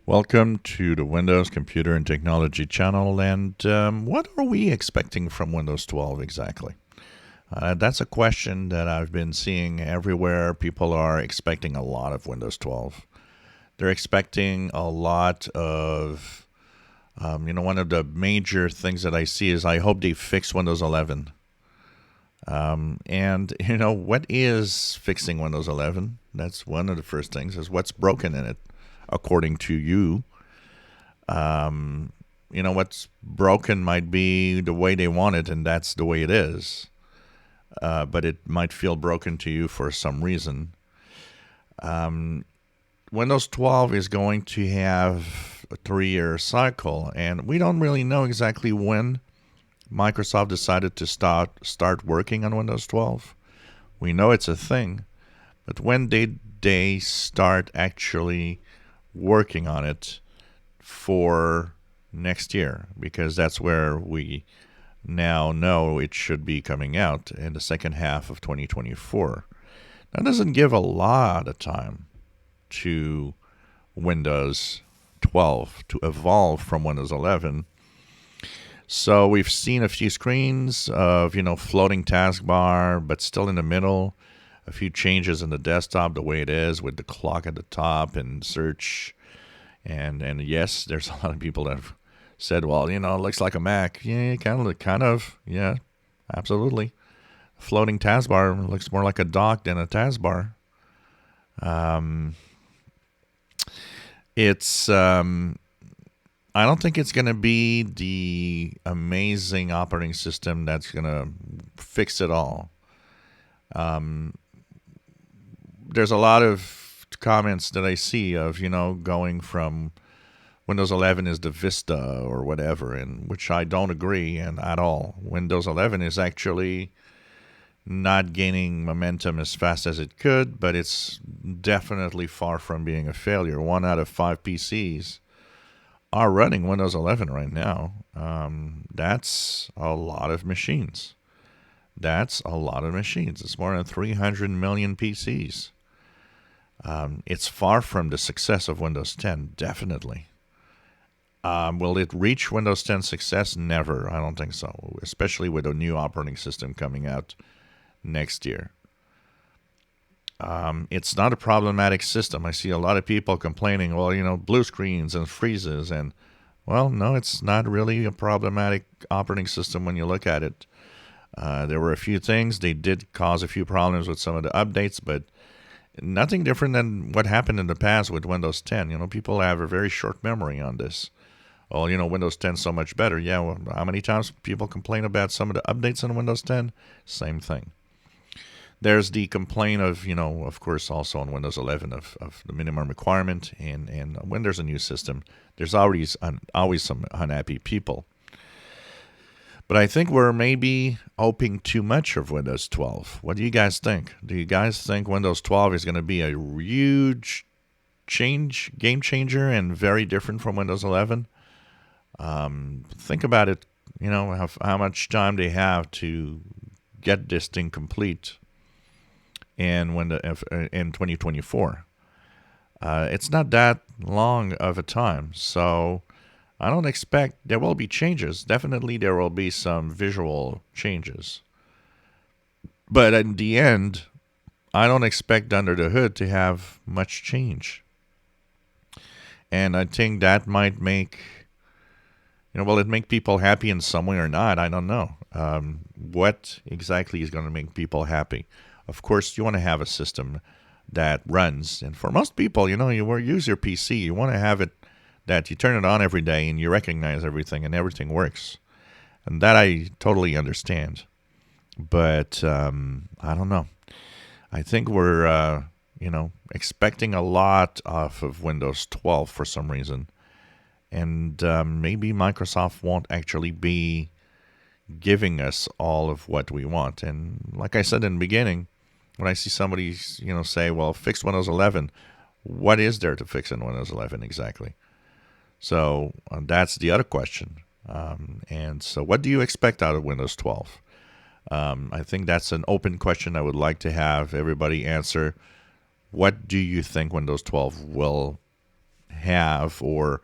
Welcome to the Windows Computer and Technology channel. And what are we expecting from Windows 12 exactly? That's a question that I've been seeing everywhere. People are expecting a lot of Windows 12. They're expecting a lot of, one of the major things that I see is I hope they fix Windows 11. What is fixing Windows 11? That's one of the first things, is what's broken in it, according to you. What's broken might be the way they want it, and that's the way it is. But it might feel broken to you for some reason. Windows 12 is going to have a 3-year cycle, and we don't really know exactly when Microsoft decided to start working on Windows 12. We know it's a thing, but when did they start actually working on it for next year? Because that's where we now know it should be coming out in the second half of 2024. That doesn't give a lot of time to Windows 12 to evolve from Windows 11. So we've seen a few screens of, floating taskbar, but still in the middle. A few changes in the desktop, the way it is, with the clock at the top and search. And yes, there's a lot of people that have said, well, it looks like a Mac. Yeah, kind of, yeah, absolutely. Floating taskbar looks more like a dock than a taskbar. I don't think it's going to be the amazing operating system that's going to fix it all. There's a lot of comments that I see of, going from Windows 11 is the Vista or whatever, and which I don't agree in at all. Windows 11 is actually not gaining momentum as fast as it could, but it's definitely far from being a failure. 1 out of 5 PCs are running Windows 11 right now. That's a lot of machines. It's more than 300 million PCs. It's far from the success of Windows 10, definitely. Will it reach Windows 10 success? Never. I don't think so, especially with a new operating system coming out next year. It's not a problematic system. I see a lot of people complaining, well, blue screens and freezes. And, well, no, it's not really a problematic operating system when you look at it. There were a few things. They did cause a few problems with some of the updates, but nothing different than what happened in the past with Windows 10. People have a very short memory on this. Well, Windows 10 is so much better. Yeah, well, how many times people complain about some of the updates on Windows 10? Same thing. There's the complaint of, of course, also on Windows 11 of the minimum requirement. And when there's a new system, there's always some unhappy people. But I think we're maybe hoping too much of Windows 12. What do you guys think? Do you guys think Windows 12 is going to be a huge game changer, and very different from Windows 11? Think about it, how much time they have to get this thing complete in 2024. It's not that long of a time, so I don't expect there will be changes. Definitely there will be some visual changes. But in the end, I don't expect under the hood to have much change. And I think that might make, will it make people happy in some way or not? I don't know. What exactly is going to make people happy? Of course, you want to have a system that runs. And for most people, you use your PC. You want to have it that you turn it on every day and you recognize everything and everything works. And that I totally understand. But I don't know. I think we're, expecting a lot off of Windows 12 for some reason. And maybe Microsoft won't actually be giving us all of what we want. And like I said in the beginning, when I see somebody, say, well, fix Windows 11, what is there to fix in Windows 11 exactly? So that's the other question. And so what do you expect out of Windows 12? I think that's an open question I would like to have everybody answer. What do you think Windows 12 will have, or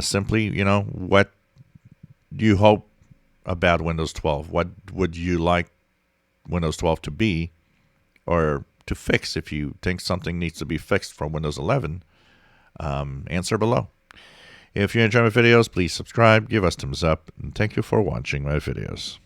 simply, what do you hope about Windows 12? What would you like Windows 12 to be, or to fix if you think something needs to be fixed from Windows 11? Answer below. If you enjoy my videos, please subscribe, give us thumbs up, and thank you for watching my videos.